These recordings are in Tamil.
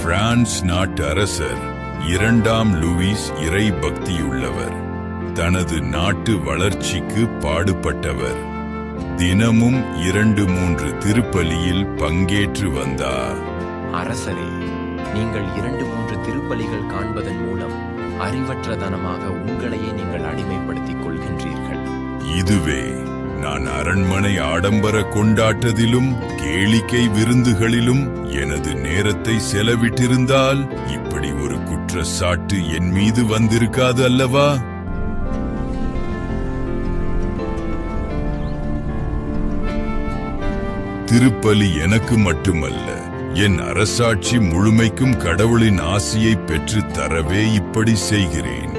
பிரான்ஸ் நாட்டு அரசர் 2ஆம் லூயிஸ் இறை பக்தியுள்ளவர். தனது நாட்டு வளர்ச்சிக்கு பாடுபட்டவர். தினமும் 2-3 திருப்பலியில் பங்கேற்று வந்தார். அரசரே, நீங்கள் 2-3 திருப்பலிகள் காண்பதன் மூலம் அறிவற்றதனமாக உங்களையே நீங்கள் அடிமைப்படுத்திக் கொள்கின்றீர்கள். இதுவே நான் அரண்மனை ஆடம்பர கொண்டாட்டத்திலும் கேளிக்கை விருந்துகளிலும் எனது நேரத்தை செலவிட்டிருந்தால் இப்படி ஒரு குற்றச்சாட்டு என் மீது வந்திருக்காது அல்லவா? திருப்பலி எனக்கு மட்டுமல்ல, என் அரசாட்சி முழுமைக்கும் கடவுளின் ஆசியை பெற்று தரவே இப்படி செய்கிறேன்.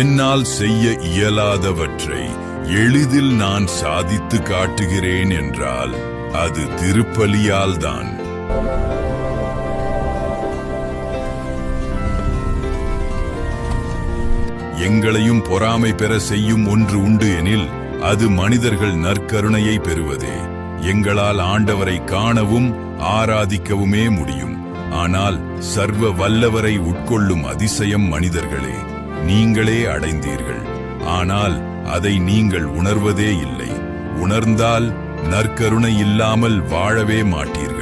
என்னால் செய்ய இயலாதவற்றை எளிதில் நான் சாதித்து காட்டுகிறேன் என்றால் அது திருப்பலியால்தான். எங்களையும் பொறாமை பெற செய்யும் ஒன்று உண்டு எனில் அது மனிதர்கள் நற்கருணையை பெறுவதே. எங்களால் ஆண்டவரை காணவும் ஆராதிக்கவுமே முடியும். ஆனால் சர்வ வல்லவரை உட்கொள்ளும் அதிசயம் மனிதர்களே நீங்களே அடைந்தீர்கள். ஆனால் அதை நீங்கள் உணர்வதே இல்லை. உணர்ந்தால் நற்கருணை இல்லாமல் வாழவே மாட்டீர்கள்.